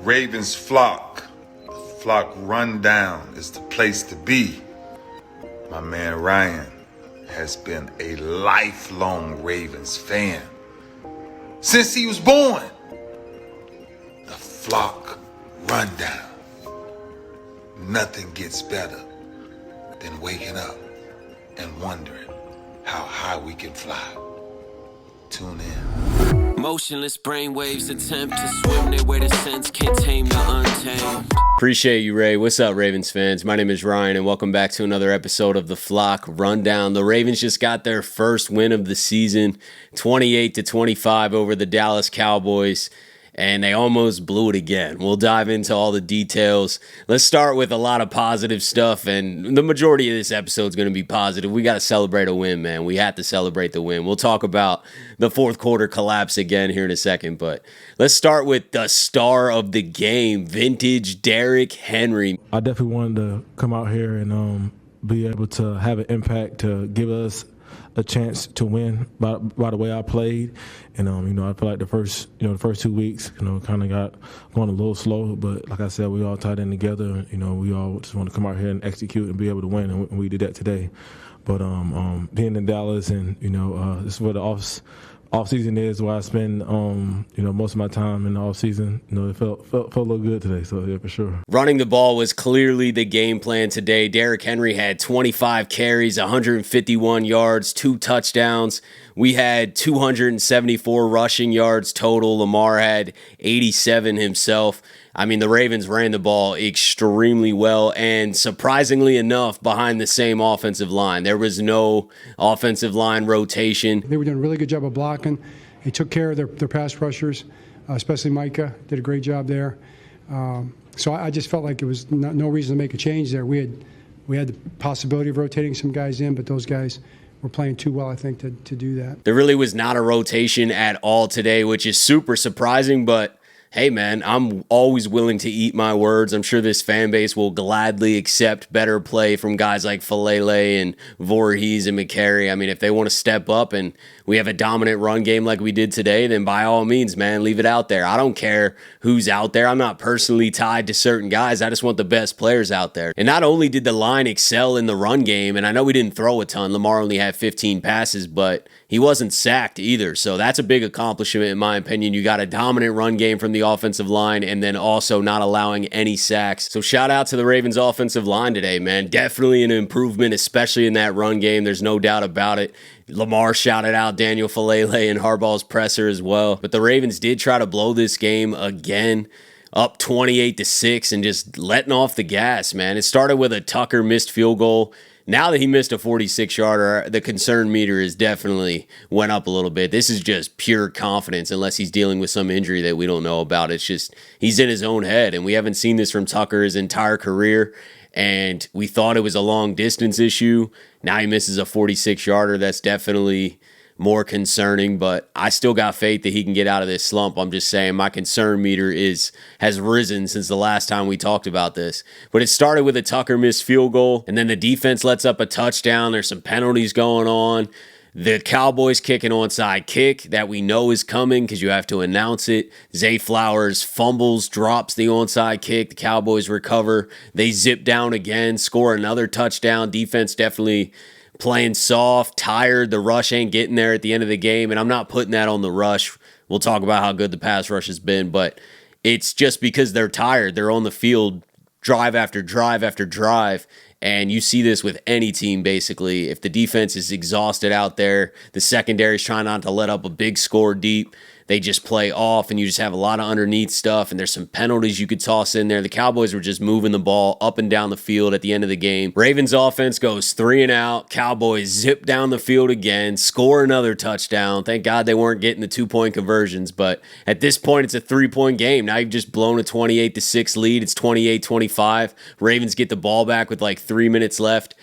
Ravens flock, the flock rundown is the place to be. My man Ryan has been a lifelong Ravens fan since he was born. The flock rundown. Nothing gets better than waking up and wondering how high we can fly. Tune in. Motionless brainwaves attempt to swim their way to sense, can't tame the untamed. Appreciate you, Ray. What's up, Ravens fans? My name is Ryan, and welcome back to another episode of the Flock Rundown. The Ravens just got their first win of the season, 28-25 over the Dallas Cowboys, and they almost blew it again. We'll dive into all the details. Let's start with a lot of positive stuff, and the majority of this episode is going to be positive. We got to celebrate a win, man. We have to celebrate the win. We'll talk about the fourth quarter collapse again here in a second, but let's start with the star of the game, vintage Derrick Henry. I definitely wanted to come out here and be able to have an impact to give us a chance to win by the way I played. And, I feel like the first 2 weeks, kind of got going a little slow. But like I said, we all tied in together. We all just want to come out here and execute and be able to win. And we did that today. But being in Dallas and, this is where the off season is, where I spend most of my time in the off season. It felt a little good today, so yeah, for sure. Running the ball was clearly the game plan today. Derrick Henry had 25 carries, 151 yards, 2 touchdowns. We had 274 rushing yards total. Lamar had 87 himself. I mean, the Ravens ran the ball extremely well, and surprisingly enough, behind the same offensive line. There was no offensive line rotation. They were doing a really good job of blocking. They took care of their pass rushers, especially Micah. Did a great job there. So I just felt like it was no reason to make a change there. We had the possibility of rotating some guys in, but those guys were playing too well, I think, to do that. There really was not a rotation at all today, which is super surprising, but hey, man, I'm always willing to eat my words. I'm sure this fan base will gladly accept better play from guys like Falele and Voorhees and McCary. I mean, if they want to step up and we have a dominant run game like we did today, then by all means, man, leave it out there. I don't care who's out there. I'm not personally tied to certain guys. I just want the best players out there. And not only did the line excel in the run game, and I know we didn't throw a ton. Lamar only had 15 passes, but he wasn't sacked either. So that's a big accomplishment, in my opinion. You got a dominant run game from the offensive line and then also not allowing any sacks. So shout out to the Ravens offensive line today, man. Definitely an improvement, especially in that run game. There's no doubt about it. Lamar shouted out Daniel Falele and Harbaugh's presser as well. But the Ravens did try to blow this game again, up 28-6 and just letting off the gas, man. It started with a Tucker missed field goal. Now that he missed a 46-yarder, the concern meter is definitely went up a little bit. This is just pure confidence, unless he's dealing with some injury that we don't know about. It's just he's in his own head, and we haven't seen this from Tucker his entire career, and we thought it was a long-distance issue. Now he misses a 46-yarder. That's definitely more concerning, but I still got faith that he can get out of this slump. I'm just saying my concern meter has risen since the last time we talked about this. But it started with a Tucker missed field goal, and then the defense lets up a touchdown. There's some penalties going on. The Cowboys kick an onside kick that we know is coming because you have to announce it. Zay Flowers fumbles, drops the onside kick. The Cowboys recover. They zip down again, score another touchdown. Defense definitely playing soft, tired. The rush ain't getting there at the end of the game, and I'm not putting that on the rush. We'll talk about how good the pass rush has been, but it's just because they're tired. They're on the field drive after drive after drive, and you see this with any team, basically. If the defense is exhausted out there, the secondary's trying not to let up a big score deep, they just play off, and you just have a lot of underneath stuff, and there's some penalties you could toss in there. The Cowboys were just moving the ball up and down the field at the end of the game. Ravens offense goes 3 and out. Cowboys zip down the field again, score another touchdown. Thank God they weren't getting the 2-point conversions, but at this point, it's a 3-point game. Now you've just blown a 28-6 lead. It's 28-25. Ravens get the ball back with like 3 minutes left,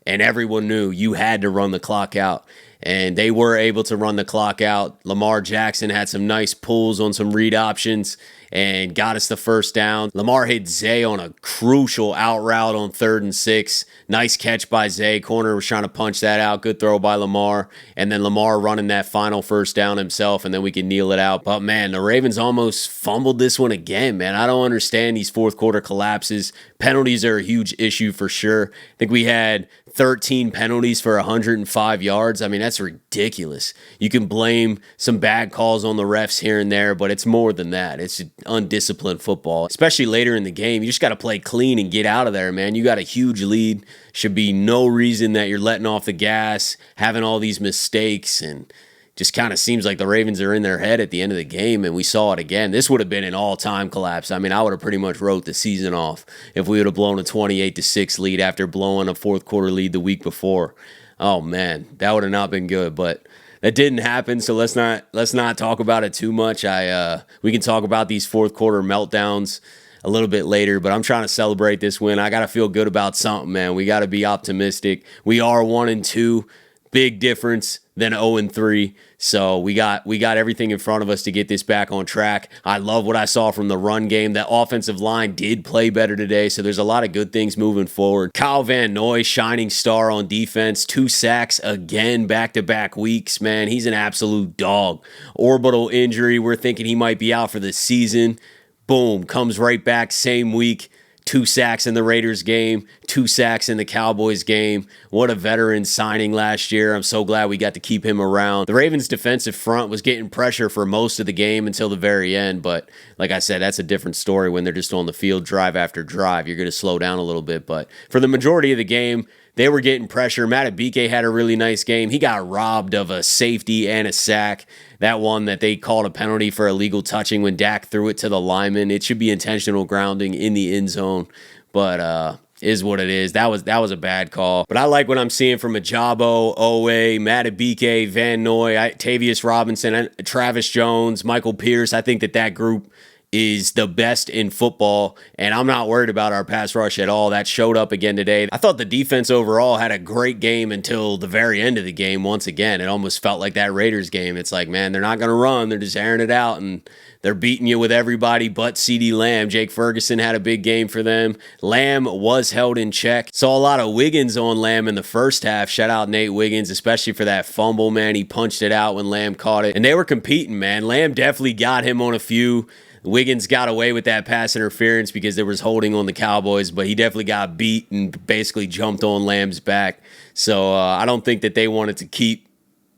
and everyone knew you had to run the clock out. And they were able to run the clock out. Lamar Jackson had some nice pulls on some read options, and got us the first down. Lamar hit Zay on a crucial out route on 3rd and 6. Nice catch by Zay. Corner was trying to punch that out. Good throw by Lamar. And then Lamar running that final first down himself, and then we can kneel it out. But man, the Ravens almost fumbled this one again, man. I don't understand these fourth quarter collapses. Penalties are a huge issue for sure. I think we had 13 penalties for 105 yards. I mean, that's ridiculous. You can blame some bad calls on the refs here and there, but it's more than that. It's undisciplined football, especially later in the game. You just got to play clean and get out of there, man. You got a huge lead. Should be no reason that you're letting off the gas, having all these mistakes, and just kind of seems like the Ravens are in their head at the end of the game, and we saw it again. This would have been an all-time collapse. I mean, I would have pretty much wrote the season off if we would have blown a 28-6 lead after blowing a fourth quarter lead the week before. Oh man, that would have not been good, but that didn't happen. So let's not talk about it too much. We can talk about these fourth quarter meltdowns a little bit later, but I'm trying to celebrate this win. I got to feel good about something, man. We got to be optimistic. We are 1-2. Big difference than 0-3. So we got everything in front of us to get this back on track. I love what I saw from the run game. That offensive line did play better today, so there's a lot of good things moving forward. Kyle Van Noy, shining star on defense. 2 sacks again, back-to-back weeks, man. He's an absolute dog. Orbital injury. We're thinking he might be out for the season. Boom, comes right back same week. 2 sacks in the Raiders game, 2 sacks in the Cowboys game. What a veteran signing last year. I'm so glad we got to keep him around. The Ravens defensive front was getting pressure for most of the game until the very end, but like I said, that's a different story when they're just on the field drive after drive. You're going to slow down a little bit, but for the majority of the game, they were getting pressure. Matabike had a really nice game. He got robbed of a safety and a sack. That one that they called a penalty for illegal touching when Dak threw it to the lineman. It should be intentional grounding in the end zone, but is what it is. That was a bad call. But I like what I'm seeing from Ajabo, Owe, Matabike, Van Noy, Tavius Robinson, Travis Jones, Michael Pierce. I think that group is the best in football, and I'm not worried about our pass rush at all. That showed up again today. I thought the defense overall had a great game until the very end of the game. Once again, it almost felt like that Raiders game. It's like, man, they're not going to run. They're just airing it out, and they're beating you with everybody but CeeDee Lamb. Jake Ferguson had a big game for them. Lamb was held in check. Saw a lot of Wiggins on Lamb in the first half. Shout out Nate Wiggins, especially for that fumble, man. He punched it out when Lamb caught it, and they were competing, man. Lamb definitely got him on a few. Wiggins got away with that pass interference because there was holding on the Cowboys, but he definitely got beat and basically jumped on Lamb's back. So I don't think that they wanted to keep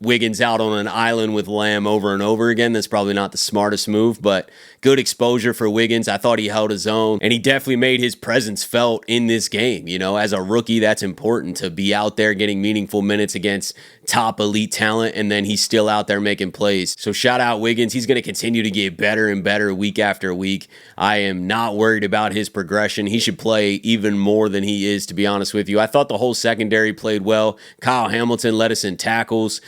Wiggins out on an island with Lamb over and over again. That's probably not the smartest move, but good exposure for Wiggins. I thought he held his own, and he definitely made his presence felt in this game. You know, as a rookie, that's important to be out there getting meaningful minutes against top elite talent, and then he's still out there making plays. So shout out Wiggins. He's going to continue to get better and better week after week. I am not worried about his progression. He should play even more than he is, to be honest with you. I thought the whole secondary played well. Kyle Hamilton led us in tackles.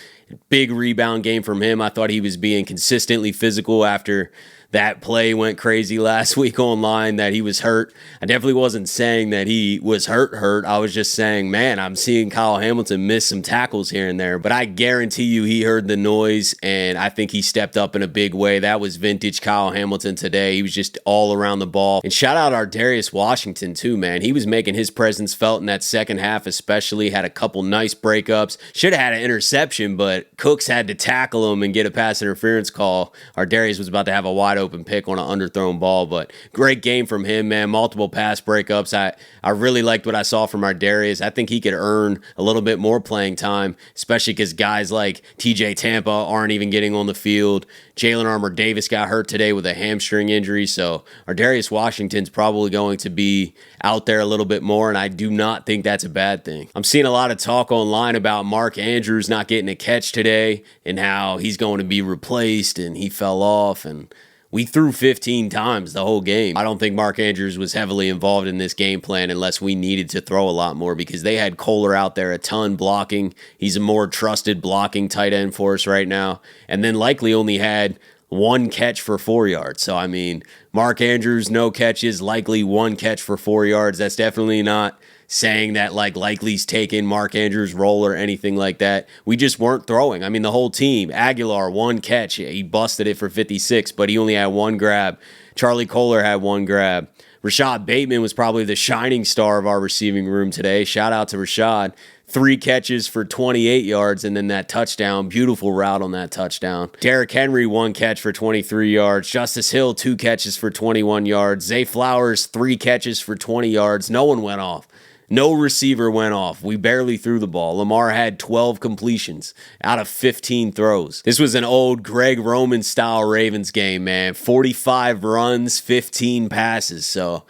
Big rebound game from him. I thought he was being consistently physical after that play went crazy last week online that he was hurt. I definitely wasn't saying that he was hurt. I was just saying, man, I'm seeing Kyle Hamilton miss some tackles here and there. But I guarantee you he heard the noise, and I think he stepped up in a big way. That was vintage Kyle Hamilton today. He was just all around the ball. And shout out our Darius Washington too, man. He was making his presence felt in that second half especially. Had a couple nice breakups. Should have had an interception, but Cooks had to tackle him and get a pass interference call. Our Darius was about to have a wide open pick on an underthrown ball, but great game from him, man. Multiple pass breakups. I really liked what I saw from our Darius. I think he could earn a little bit more playing time, especially because guys like TJ Tampa aren't even getting on the field. Jalen Armour Davis got hurt today with a hamstring injury, so our Darius Washington's probably going to be out there a little bit more, and I do not think that's a bad thing. I'm seeing a lot of talk online about Mark Andrews not getting a catch today and how he's going to be replaced and he fell off, and we threw 15 times the whole game. I don't think Mark Andrews was heavily involved in this game plan unless we needed to throw a lot more because they had Kohler out there a ton blocking. He's a more trusted blocking tight end for us right now. And then likely only had 1 catch for 4 yards. So, I mean, Mark Andrews, no catches, likely 1 catch for 4 yards. That's definitely not saying that like Likely's taking Mark Andrews' role or anything like that. We just weren't throwing. I mean, the whole team. Aguilar, 1 catch. He busted it for 56, but he only had 1 grab. Charlie Kolar had 1 grab. Rashad Bateman was probably the shining star of our receiving room today. Shout out to Rashad. 3 catches for 28 yards, and then that touchdown. Beautiful route on that touchdown. Derrick Henry, 1 catch for 23 yards. Justice Hill, 2 catches for 21 yards. Zay Flowers, 3 catches for 20 yards. No one went off. No receiver went off. We barely threw the ball. Lamar had 12 completions out of 15 throws. This was an old Greg Roman style Ravens game, man. 45 runs, 15 passes. So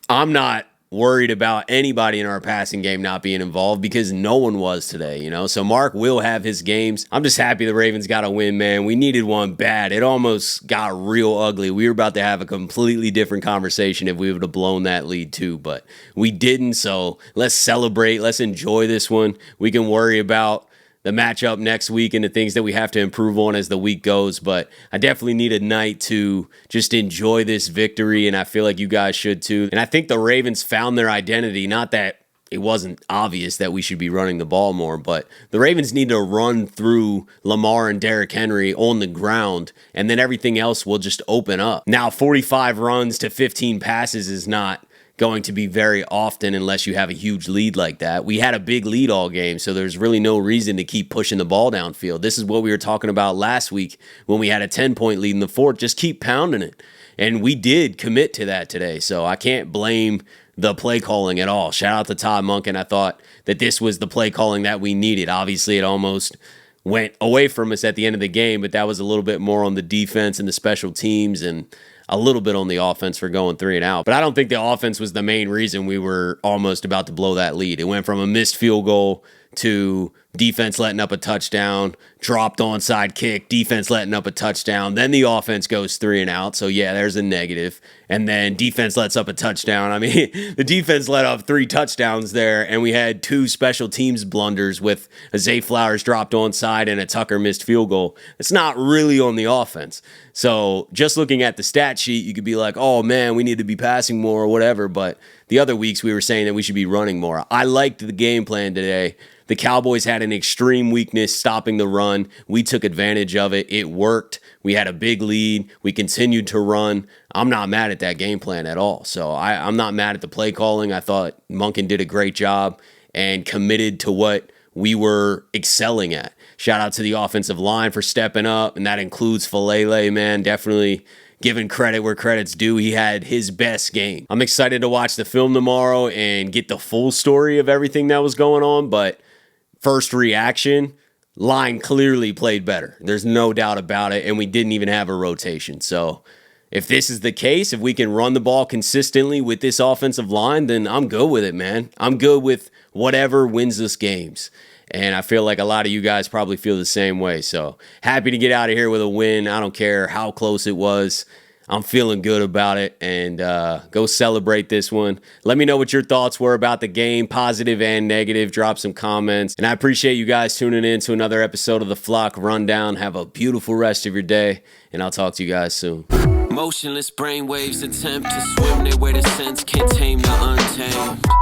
I'm not worried about anybody in our passing game not being involved because no one was today, you know? So Mark will have his games. I'm just happy the Ravens got a win, man. We needed one bad. It almost got real ugly. We were about to have a completely different conversation if we would have blown that lead too, but we didn't. So let's celebrate. Let's enjoy this one. We can worry about the matchup next week and the things that we have to improve on as the week goes. But I definitely need a night to just enjoy this victory, and I feel like you guys should too. And I think the Ravens found their identity. Not that it wasn't obvious that we should be running the ball more, but the Ravens need to run through Lamar and Derrick Henry on the ground, and then everything else will just open up. Now, 45 runs to 15 passes is not going to be very often unless you have a huge lead like that. We had a big lead all game, so there's really no reason to keep pushing the ball downfield. This is what we were talking about last week when we had a 10-point lead in the fourth. Just keep pounding it. And we did commit to that today, so I can't blame the play calling at all. Shout out to Todd Monken. I thought that this was the play calling that we needed. Obviously, it almost went away from us at the end of the game, but that was a little bit more on the defense and the special teams and a little bit on the offense for going 3 and out. But I don't think the offense was the main reason we were almost about to blow that lead. It went from a missed field goal to defense letting up a touchdown, dropped onside kick, defense letting up a touchdown. Then the offense goes 3 and out. So, yeah, there's a negative. And then defense lets up a touchdown. I mean, the defense let up 3 touchdowns there, and we had 2 special teams blunders with a Zay Flowers dropped onside and a Tucker missed field goal. It's not really on the offense. So just looking at the stat sheet, you could be like, oh, man, we need to be passing more or whatever. But the other weeks we were saying that we should be running more. I liked the game plan today. The Cowboys had an extreme weakness stopping the run. We took advantage of it. It worked. We had a big lead. We continued to run. I'm not mad at that game plan at all. So I'm not mad at the play calling. I thought Monken did a great job and committed to what we were excelling at. Shout out to the offensive line for stepping up, and that includes Falele, man. Definitely giving credit where credit's due. He had his best game. I'm excited to watch the film tomorrow and get the full story of everything that was going on, but first reaction, line clearly played better. There's no doubt about it, and we didn't even have a rotation. So if this is the case, if we can run the ball consistently with this offensive line, then I'm good with it, man. I'm good with whatever wins us games. And I feel like a lot of you guys probably feel the same way. So happy to get out of here with a win. I don't care how close it was. I'm feeling good about it, and go celebrate this one. Let me know what your thoughts were about the game, positive and negative. Drop some comments. And I appreciate you guys tuning in to another episode of the Flock Rundown. Have a beautiful rest of your day, and I'll talk to you guys soon. Motionless brainwaves attempt to swim their way to sense, can't tame the untamed.